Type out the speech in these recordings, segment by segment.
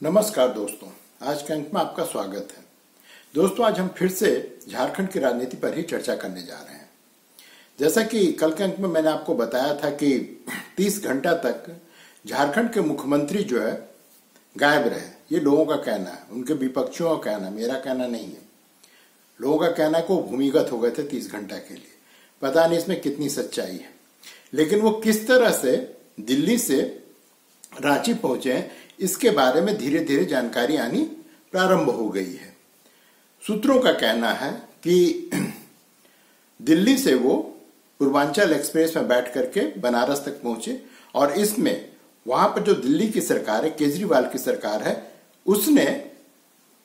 नमस्कार दोस्तों, आज के अंक में आपका स्वागत है। दोस्तों, आज हम फिर से झारखंड की राजनीति पर ही चर्चा करने जा रहे हैं। जैसा कि कल के अंक में मैंने आपको बताया था कि 30 घंटा तक झारखंड के मुख्यमंत्री जो है गायब रहे। ये लोगों का कहना है, उनके विपक्षियों का कहना, मेरा कहना नहीं है। लोगों का कहना है कि वो भूमिगत हो गए थे 30 घंटा के लिए। पता नहीं इसमें कितनी सच्चाई है, लेकिन वो किस तरह से दिल्ली से रांची पहुंचे हैं, इसके बारे में धीरे धीरे जानकारी आनी प्रारंभ हो गई है। सूत्रों का कहना है कि दिल्ली से वो पूर्वांचल एक्सप्रेस में बैठ करके बनारस तक पहुंचे और इसमें वहां पर जो दिल्ली की सरकार है, केजरीवाल की सरकार है, उसने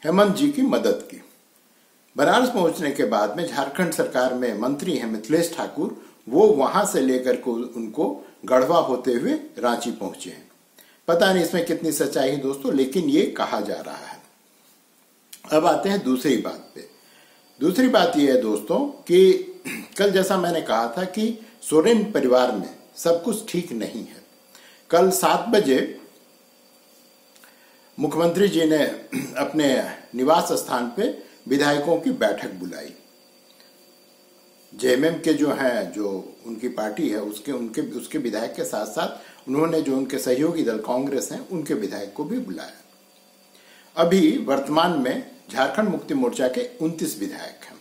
हेमंत जी की मदद की। बनारस पहुंचने के बाद में झारखंड सरकार में मंत्री हैं मिथिलेश ठाकुर, वो वहां से लेकर के उनको गढ़वा होते हुए रांची पहुंचे हैं। पता नहीं इसमें कितनी सच्चाई है दोस्तों, लेकिन ये कहा जा रहा है। अब आते हैं दूसरी बात पे। दूसरी बात यह है दोस्तों कि कल जैसा मैंने कहा था कि सोरेन परिवार में सब कुछ ठीक नहीं है। कल 7 बजे मुख्यमंत्री जी ने अपने निवास स्थान पे विधायकों की बैठक बुलाई। जेएमएम के जो हैं, जो उनकी पार्टी है, उसके विधायक के साथ साथ उन्होंने जो उनके सहयोगी दल कांग्रेस हैं, उनके विधायक को भी बुलाया। अभी वर्तमान में झारखंड मुक्ति मोर्चा के 29 विधायक हैं,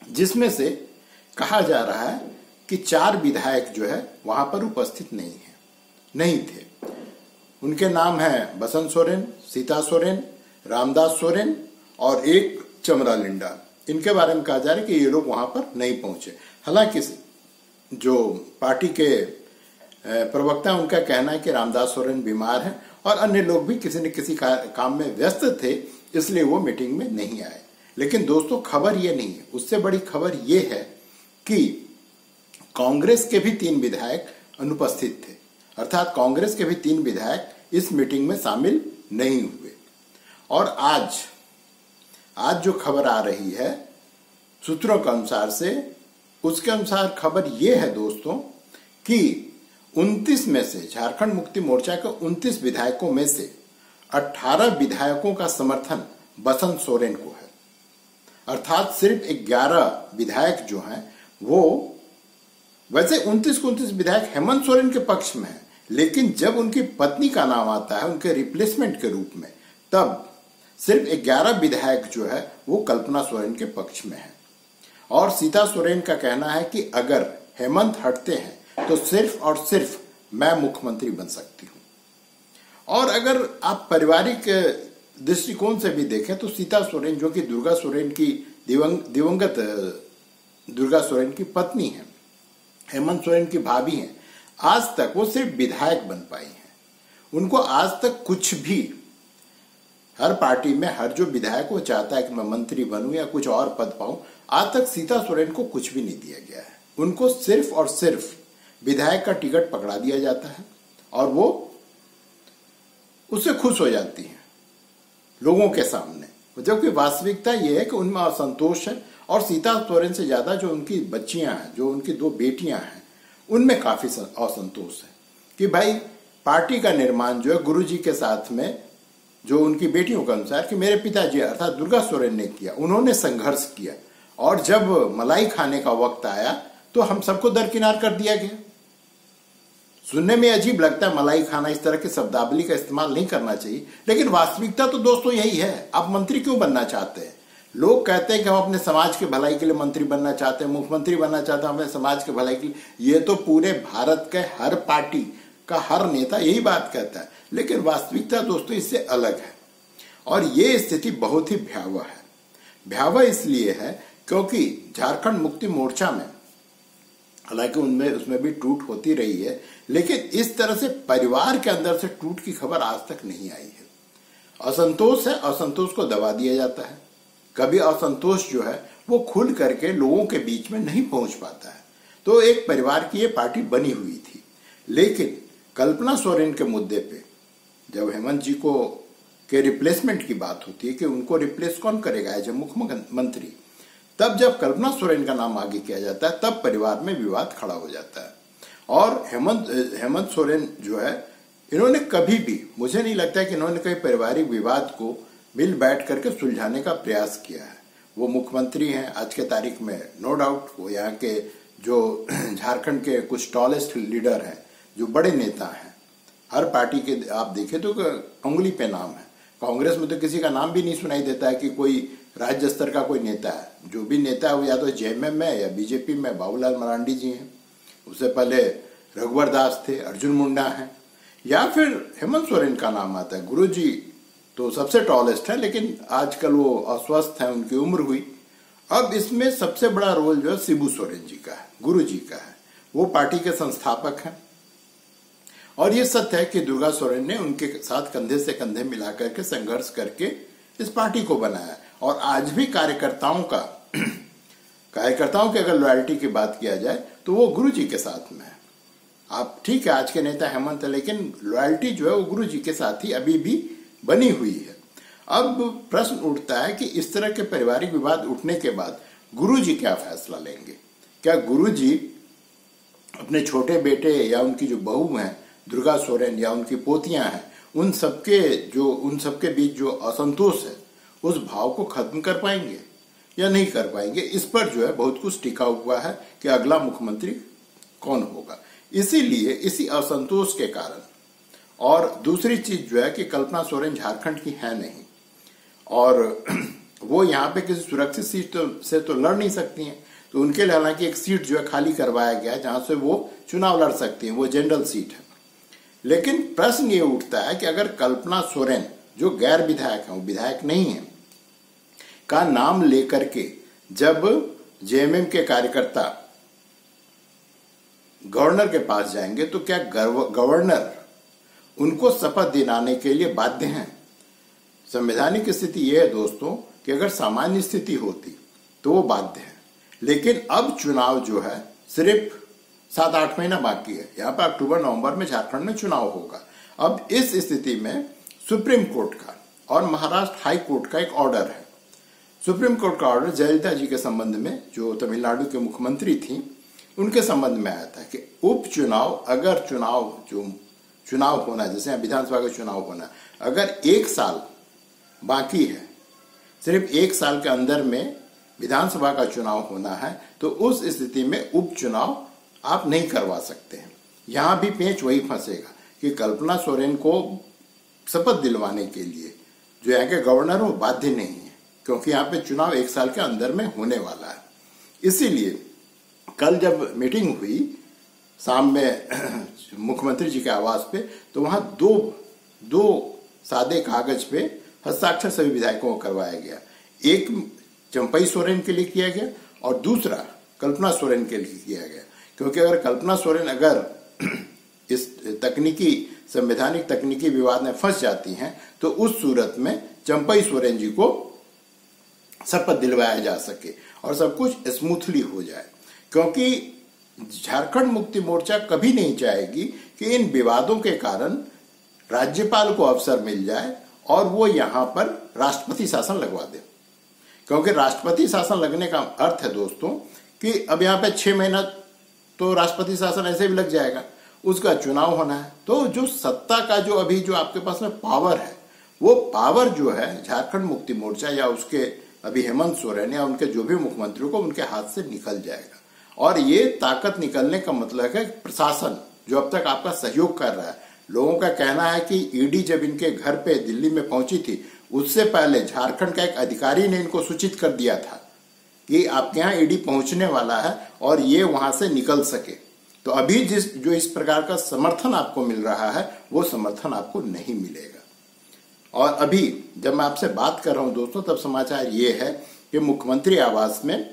जिसमें से कहा जा रहा है कि 4 विधायक जो है वहां पर उपस्थित नहीं थे। उनके नाम हैं बसंत सोरेन, सीता सोरेन, रामदास सोरेन और एक चमरा लिंडा। इनके बारे में कहा जा रहा है कि ये लोग वहां पर नहीं पहुंचे। हालांकि जो पार्टी के प्रवक्ता, उनका कहना है कि रामदास सोरेन बीमार हैं और अन्य लोग भी किसी न किसी काम में व्यस्त थे, इसलिए वो मीटिंग में नहीं आए। लेकिन दोस्तों, खबर ये नहीं है, उससे बड़ी खबर ये है कि कांग्रेस के भी 3 विधायक अनुपस्थित थे। अर्थात कांग्रेस के भी 3 विधायक इस मीटिंग में शामिल नहीं हुए। और आज जो खबर आ रही है सूत्रों के अनुसार से, उसके अनुसार खबर यह है दोस्तों कि 29 में से, झारखंड मुक्ति मोर्चा के 29 विधायकों में से 18 विधायकों का समर्थन बसंत सोरेन को है। अर्थात सिर्फ 11 विधायक जो हैं वो, वैसे 29 विधायक हेमंत सोरेन के पक्ष में है, लेकिन जब उनकी पत्नी का नाम आता है उनके रिप्लेसमेंट के रूप में, तब सिर्फ 11 विधायक जो है वो कल्पना सोरेन के पक्ष में है। और सीता सोरेन का कहना है कि अगर हेमंत हटते हैं तो सिर्फ और सिर्फ मैं मुख्यमंत्री बन सकती हूं। और अगर आप पारिवारिक दृष्टिकोण से भी देखें तो सीता सोरेन, जो कि दुर्गा सोरेन की दिवंगत दुर्गा सोरेन की पत्नी है, हेमंत सोरेन की भाभी हैं, आज तक वो सिर्फ विधायक बन पाई हैं। उनको आज तक कुछ भी, हर पार्टी में हर जो विधायक वो चाहता है कि मैं मंत्री बनूं या कुछ और पद पाऊं, आज तक सीता सोरेन को कुछ भी नहीं दिया गया है। उनको सिर्फ और सिर्फ विधायक का टिकट पकड़ा दिया जाता है और वो उससे खुश हो जाती हैं लोगों के सामने, जबकि वास्तविकता यह है कि उनमें असंतोष है। और सीता सोरेन से ज्यादा जो उनकी बच्चियां हैं, जो उनकी 2 बेटियां हैं, उनमें काफी असंतोष है कि भाई पार्टी का निर्माण जो है गुरुजी के साथ में, जो उनकी बेटियों के अनुसार कि मेरे पिताजी अर्थात दुर्गा सोरेन ने किया, उन्होंने संघर्ष किया, और जब मलाई खाने का वक्त आया तो हम सबको दरकिनार कर दिया गया। सुनने में अजीब लगता है मलाई खाना, इस तरह की शब्दावली का इस्तेमाल नहीं करना चाहिए, लेकिन वास्तविकता तो दोस्तों यही है। आप मंत्री क्यों बनना चाहते हैं? लोग कहते हैं कि हम अपने समाज के भलाई के लिए मंत्री बनना चाहते हैं, मुख्यमंत्री बनना चाहते हैं अपने समाज के भलाई के लिए। ये तो पूरे भारत के हर पार्टी का हर नेता यही बात कहता है, लेकिन वास्तविकता दोस्तों इससे अलग है। और ये स्थिति बहुत ही भयावह है। भयावह इसलिए है क्योंकि झारखंड मुक्ति मोर्चा में, हालांकि उसमें भी टूट होती रही है, लेकिन इस तरह से परिवार के अंदर से टूट की खबर आज तक नहीं आई है। असंतोष है, असंतोष को दबा दिया जाता है। कभी असंतोष जो है वो खुल करके लोगों के बीच में नहीं पहुंच पाता है। तो एक परिवार की ये पार्टी बनी हुई थी, लेकिन कल्पना सोरेन के मुद्दे पे जब हेमंत जी को के रिप्लेसमेंट की बात होती है कि उनको रिप्लेस कौन करेगा एज ए मुख्यमंत्री, तब जब कल्पना सोरेन का नाम आगे किया जाता है तब परिवार में विवाद खड़ा हो जाता है। और हेमंत सोरेन जो है इन्होंने कभी भी, मुझे नहीं लगता कि इन्होंने कहीं पारिवारिक विवाद को मिल बैठ करके सुलझाने का प्रयास किया है। वो मुख्यमंत्री हैं आज के तारीख में, नो डाउट। वो यहाँ के जो झारखंड के कुछ टॉलेस्ट लीडर हैं, जो बड़े नेता हैं, हर पार्टी के आप देखें तो उंगली पे नाम है। कांग्रेस में तो किसी का नाम भी नहीं सुनाई देता है कि कोई राज्य स्तर का कोई नेता है। जो भी नेता है वो या तो जेएमएम में या बीजेपी में बाबूलाल मरांडी जी हैं, उससे पहले रघुवर दास थे, अर्जुन मुंडा हैं, या फिर हेमंत सोरेन का नाम आता है। गुरुजी तो सबसे टॉलेस्ट है, लेकिन आजकल वो अस्वस्थ हैं, उनकी उम्र हुई। अब इसमें सबसे बड़ा रोल जो है शिबू सोरेन जी का है, गुरु जी का है। वो पार्टी के संस्थापक हैं और ये सत्य है कि दुर्गा सोरेन ने उनके साथ कंधे से कंधे मिलाकर के संघर्ष करके इस पार्टी को बनाया। और आज भी कार्यकर्ताओं की अगर लॉयल्टी की बात किया जाए तो वो गुरु जी के साथ में है। आप ठीक है, आज के नेता हेमंत है, लेकिन लॉयल्टी जो है वो गुरु जी के साथ ही अभी भी बनी हुई है। अब प्रश्न उठता है कि इस तरह के पारिवारिक विवाद उठने के बाद गुरुजी क्या फैसला लेंगे। क्या गुरुजी अपने छोटे बेटे या उनकी जो बहू हैं दुर्गा सोरेन या उनकी पोतियां हैं, उन सबके बीच जो असंतोष है उस भाव को खत्म कर पाएंगे या नहीं कर पाएंगे? इस पर जो है बहुत कुछ टिका हुआ है कि अगला मुख्यमंत्री कौन होगा। इसीलिए इसी असंतोष के कारण, और दूसरी चीज जो है कि कल्पना सोरेन झारखंड की है नहीं और वो यहाँ पे किसी सुरक्षित सीट से तो लड़ नहीं सकती हैं, तो उनके लिए हालांकि एक सीट जो है खाली करवाया गया है जहां से वो चुनाव लड़ सकती हैं, वो जनरल सीट है। लेकिन प्रश्न ये उठता है कि अगर कल्पना सोरेन जो गैर विधायक है, वो विधायक नहीं है, का नाम लेकर के जब जेएमएम के कार्यकर्ता गवर्नर के पास जाएंगे तो क्या गवर्नर उनको शपथ दिलाने के लिए बाध्य हैं? संवैधानिक स्थिति यह है दोस्तों कि अगर सामान्य स्थिति होती तो वो बाध्य है, लेकिन अब चुनाव जो है सिर्फ 7-8 महीना बाकी है। यहाँ पर अक्टूबर नवंबर में झारखंड में चुनाव होगा। अब इस स्थिति में सुप्रीम कोर्ट का और महाराष्ट्र हाई कोर्ट का एक ऑर्डर है। सुप्रीम कोर्ट का ऑर्डर जयललिता जी के संबंध में, जो तमिलनाडु के मुख्यमंत्री थी, उनके संबंध में आया था कि उपचुनाव, अगर चुनाव होना, जैसे विधानसभा का चुनाव होना, अगर 1 साल बाकी है, सिर्फ 1 साल के अंदर में विधानसभा का चुनाव होना है, तो उस स्थिति में उपचुनाव आप नहीं करवा सकते हैं। यहां भी पेंच वही फंसेगा कि कल्पना सोरेन को शपथ दिलवाने के लिए जो यहाँ के गवर्नर वो बाध्य नहीं है, क्योंकि यहाँ पे चुनाव 1 साल के अंदर में होने वाला है। इसीलिए कल जब मीटिंग हुई शाम में मुख्यमंत्री जी के आवास पे, तो वहां दो सादे कागज पे हस्ताक्षर सभी विधायकों को करवाया गया। एक चंपई सोरेन के लिए किया गया और दूसरा कल्पना सोरेन के लिए किया गया, क्योंकि अगर कल्पना सोरेन अगर इस संवैधानिक तकनीकी विवाद में फंस जाती हैं तो उस सूरत में चंपई सोरेन जी को शपथ दिलवाया जा सके और सब कुछ स्मूथली हो जाए। क्योंकि झारखंड मुक्ति मोर्चा कभी नहीं चाहेगी कि इन विवादों के कारण राज्यपाल को अवसर मिल जाए और वो यहां पर राष्ट्रपति शासन लगवा दे। क्योंकि राष्ट्रपति शासन लगने का अर्थ है दोस्तों कि अब यहाँ पे 6 महीना तो राष्ट्रपति शासन ऐसे भी लग जाएगा, उसका चुनाव होना है। तो जो सत्ता का जो अभी जो आपके पास में पावर है, वो पावर जो है झारखंड मुक्ति मोर्चा या उसके अभी हेमंत सोरेन या उनके जो भी मुख्यमंत्री को उनके हाथ से निकल जाएगा। और ये ताकत निकलने का मतलब है प्रशासन जो अब तक आपका सहयोग कर रहा है। लोगों का कहना है कि ईडी जब इनके घर पे दिल्ली में पहुंची थी, उससे पहले झारखंड का एक अधिकारी ने इनको सूचित कर दिया था कि आपके यहाँ ईडी पहुंचने वाला है और ये वहां से निकल सके। तो अभी जो इस प्रकार का समर्थन आपको मिल रहा है, वो समर्थन आपको नहीं मिलेगा। और अभी जब मैं आपसे बात कर रहा हूं दोस्तों, तब समाचार ये है कि मुख्यमंत्री आवास में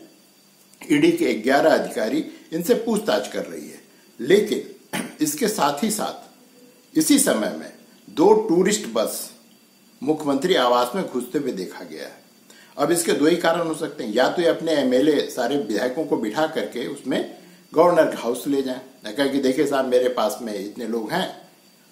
ईडी के 11 अधिकारी इनसे पूछताछ कर रही है। लेकिन इसके साथ ही साथ इसी समय में 2 टूरिस्ट बस मुख्यमंत्री आवास में घुसते हुए देखा गया है। अब इसके 2 ही कारण हो सकते हैं, या तो ये अपने एमएलए सारे विधायकों को बिठा करके उसमें गवर्नर हाउस ले जाएं, कहा कि देखिए साहब मेरे पास में इतने लोग हैं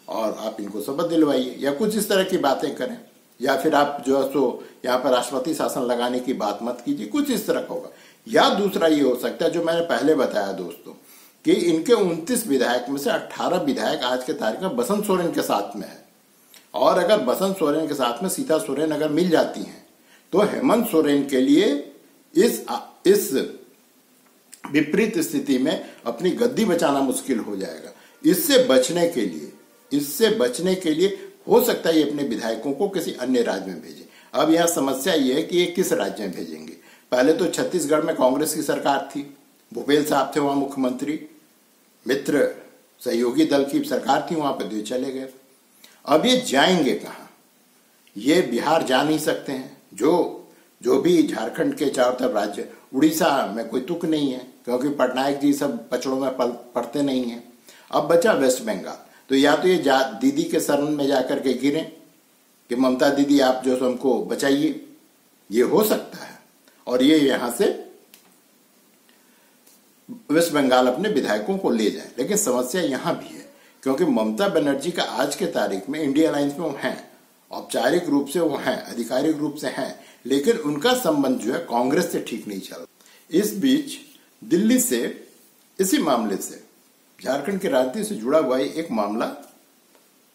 और आप इनको शपथ दिलवाइए, या कुछ इस तरह की बातें करें, या फिर आप जो है सो यहाँ पर राष्ट्रपति शासन लगाने की बात मत कीजिए, कुछ इस तरह का होगा। या दूसरा ये हो सकता है जो मैंने पहले बताया दोस्तों कि इनके 29 विधायक में से 18 विधायक आज के तारीख में बसंत सोरेन के साथ में है। और अगर बसंत सोरेन के साथ में सीता सोरेन अगर मिल जाती हैं तो हेमंत सोरेन के लिए इस विपरीत स्थिति में अपनी गद्दी बचाना मुश्किल हो जाएगा। इससे बचने के लिए हो सकता है ये अपने विधायकों को किसी अन्य राज्य में भेजे। अब यह समस्या ये है कि ये किस राज्य में भेजेंगे। पहले तो छत्तीसगढ़ में कांग्रेस की सरकार थी, भूपेल साहब थे वहां मुख्यमंत्री, मित्र सहयोगी दल की सरकार थी वहां पे, तो चले गए। अब ये जाएंगे कहाँ? ये बिहार जा नहीं सकते हैं, जो भी झारखंड के चारों तरफ राज्य, उड़ीसा में कोई तुक नहीं है क्योंकि पटनायक जी सब पचड़ों में पड़ते नहीं है। अब बचा वेस्ट बंगाल, तो या तो ये दीदी के शरण में जाकर के गिरे कि ममता दीदी आप जो हमको बचाइए, ये हो सकता है, और ये यहां से वेस्ट बंगाल अपने विधायकों को ले जाए। लेकिन समस्या यहां भी है क्योंकि ममता बनर्जी का आज के तारीख में इंडिया अलायंस में वो हैं, औपचारिक रूप से वो हैं, आधिकारिक रूप से हैं, लेकिन उनका संबंध जो है कांग्रेस से ठीक नहीं चल। इस बीच दिल्ली से इसी मामले से झारखंड की राजनीति से जुड़ा हुआ एक मामला,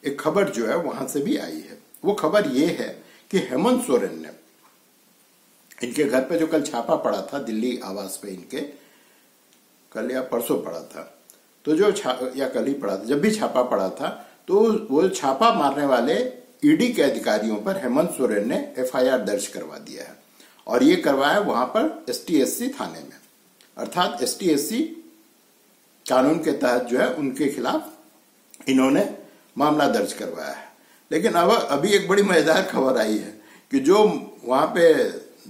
एक खबर जो है वहां से भी आई है। वो खबर ये है कि हेमंत सोरेन ने इनके घर पे जो कल छापा पड़ा था दिल्ली आवास पे, इनके कल या परसों पड़ा था, तो या कल ही पड़ा था, जब भी छापा पड़ा था तो वो छापा मारने वाले ईडी के अधिकारियों पर हेमंत सोरेन ने एफआईआर दर्ज करवा दिया है। और ये करवाया वहां पर एसटी-एससी थाने में, अर्थात एसटी-एससी कानून के तहत जो है उनके खिलाफ इन्होंने मामला दर्ज करवाया है। लेकिन अब अभी एक बड़ी मजेदार खबर आई है कि जो वहां पे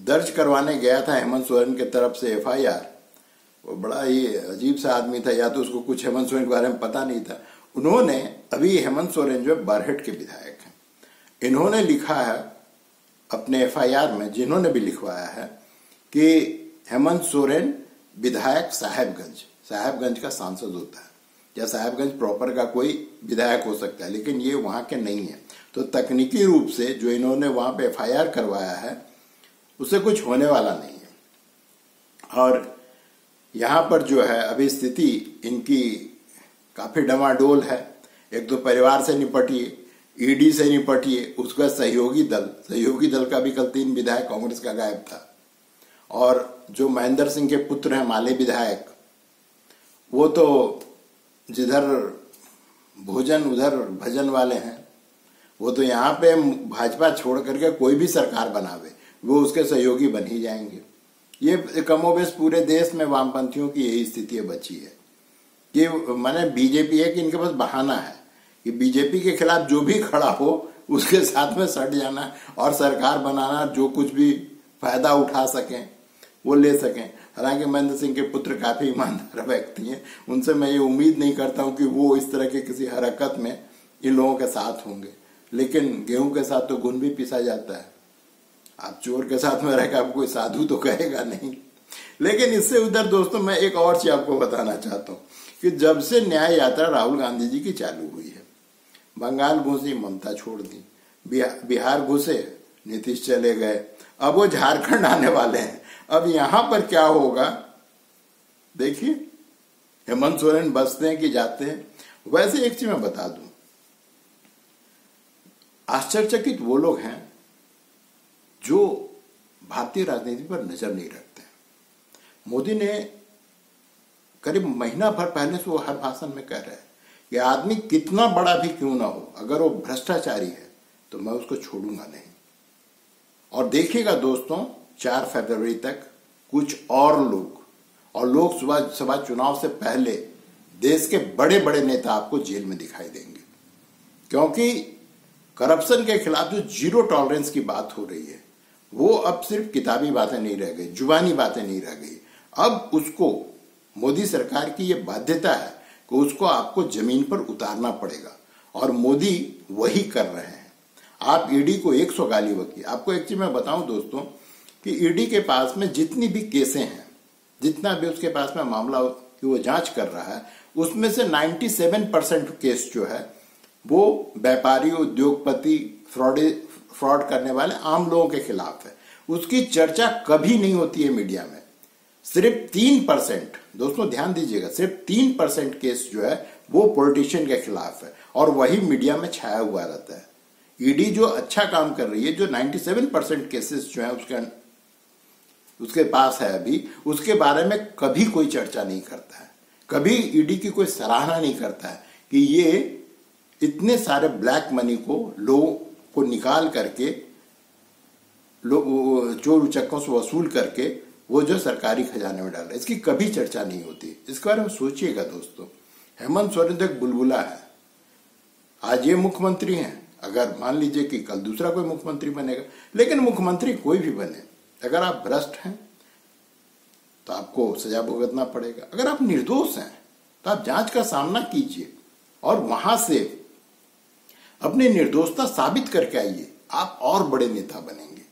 दर्ज करवाने गया था हेमंत सोरेन के तरफ से एफआईआर, वो बड़ा ही अजीब सा आदमी था, या तो उसको कुछ हेमंत सोरेन के बारे में पता नहीं था। उन्होंने अभी हेमंत सोरेन जो है बरहेट के विधायक हैं, इन्होंने लिखा है अपने एफआईआर में, जिन्होंने भी लिखवाया है कि हेमंत सोरेन विधायक साहेबगंज का सांसद होता है, या साहेबगंज प्रॉपर का कोई विधायक हो सकता है, लेकिन ये वहां के नहीं है। तो तकनीकी रूप से जो इन्होंने वहां पे एफआईआर करवाया है उससे कुछ होने वाला नहीं है। और यहां पर जो है अभी स्थिति इनकी काफी डमाडोल है। एक तो परिवार से निपटिए, ईडी से निपटिए, उसका सहयोगी दल का भी कल 3 विधायक कांग्रेस का गायब था। और जो महेंद्र सिंह के पुत्र हैं माले विधायक, वो तो जिधर भोजन उधर भजन वाले हैं, वो तो यहाँ पे भाजपा छोड़ करके कोई भी सरकार बनावे वो उसके सहयोगी बन ही जाएंगे। ये कमोबेश पूरे देश में वामपंथियों की यही स्थिति बची है कि माने बीजेपी है कि इनके पास बहाना है कि बीजेपी के खिलाफ जो भी खड़ा हो उसके साथ में सट जाना और सरकार बनाना, जो कुछ भी फायदा उठा सकें वो ले सकें। हालांकि महेंद्र सिंह के पुत्र काफी ईमानदार व्यक्ति हैं, उनसे मैं ये उम्मीद नहीं करता हूं कि वो इस तरह के किसी हरकत में इन लोगों के साथ होंगे। लेकिन गेहूं के साथ तो गुण भी पिसा जाता है, आप चोर के साथ में रहकर आपको कोई साधु तो कहेगा नहीं। लेकिन इससे उधर दोस्तों मैं एक और चीज आपको बताना चाहता हूँ कि जब से न्याय यात्रा राहुल गांधी जी की चालू हुई है, बंगाल घुसी ममता छोड़ दी, बिहार घुसे नीतीश चले गए, अब वो झारखंड आने वाले हैं। अब यहां पर क्या होगा देखिए, हेमंत सोरेन बसते हैं कि जाते हैं। वैसे एक चीज मैं बता दूं, आश्चर्यचकित वो लोग हैं जो भारतीय राजनीति पर नजर नहीं रखते। मोदी ने करीब महीना भर पहले से वो हर भाषण में कह रहे हैं कि आदमी कितना बड़ा भी क्यों ना हो, अगर वो भ्रष्टाचारी है तो मैं उसको छोड़ूंगा नहीं। और देखिएगा दोस्तों 4 फरवरी तक कुछ और लोकसभा चुनाव से पहले देश के बड़े बड़े नेता आपको जेल में दिखाई देंगे, क्योंकि करप्शन के खिलाफ जो जीरो टॉलरेंस की बात हो रही है वो अब सिर्फ किताबी बातें नहीं रह गई, जुबानी बातें नहीं रह गई। अब उसको मोदी सरकार की ये बाध्यता है कि उसको आपको जमीन पर उतारना पड़ेगा, और मोदी वही कर रहे हैं। आप ईडी को 100 गाली बकिए। आपको एक चीज मैं बताऊं दोस्तों कि ईडी के पास में जितनी भी केसें हैं, जितना भी उसके पास में मामला की वो जांच कर रहा है, उसमें से 97% केस जो है वो व्यापारी, उद्योगपति, फ्रॉड करने वाले आम लोगों के खिलाफ है। उसकी चर्चा कभी नहीं होती है मीडिया में। सिर्फ 3%, दोस्तों ध्यान दीजिएगा, सिर्फ 3% केस जो है वो पॉलिटिशियन के खिलाफ है और वही मीडिया में छाया हुआ रहता है। ईडी जो अच्छा काम कर रही है, जो 97% केसेस जो है उसके पास है अभी, उसके बारे में कभी कोई चर्चा नहीं करता है, कभी ईडी की कोई सराहना नहीं करता है कि ये इतने सारे ब्लैक मनी को लोगों को निकाल करके, चोर उचक्कों से वसूल करके वो जो सरकारी खजाने में डाल रहा है, इसकी कभी चर्चा नहीं होती। इसके बारे में सोचिएगा दोस्तों। हेमंत सोरेन तो एक बुलबुला है, आज ये मुख्यमंत्री हैं, अगर मान लीजिए कि कल दूसरा कोई मुख्यमंत्री बनेगा, लेकिन मुख्यमंत्री कोई भी बने, अगर आप भ्रष्ट हैं तो आपको सजा भुगतना पड़ेगा, अगर आप निर्दोष हैं तो आप जांच का सामना कीजिए और वहां से अपनी निर्दोषता साबित करके आइए, आप और बड़े नेता बनेंगे।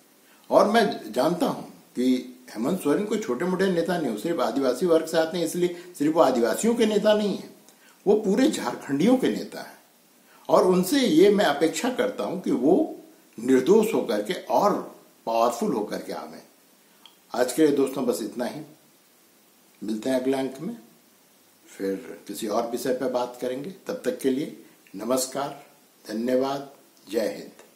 और मैं जानता हूं कि हेमंत सोरेन कोई छोटे मोटे नेता नहीं, सिर्फ आदिवासी वर्ग से आते हैं, इसलिए सिर्फ वो आदिवासियों के नेता नहीं है, वो पूरे झारखंडियों के नेता हैं। और उनसे ये मैं अपेक्षा करता हूं कि वो निर्दोष होकर के और पावरफुल होकर के आवे। आज के लिए दोस्तों बस इतना ही, मिलते हैं अगले अंक में, फिर किसी और विषय पर बात करेंगे। तब तक के लिए नमस्कार, धन्यवाद, जय हिंद।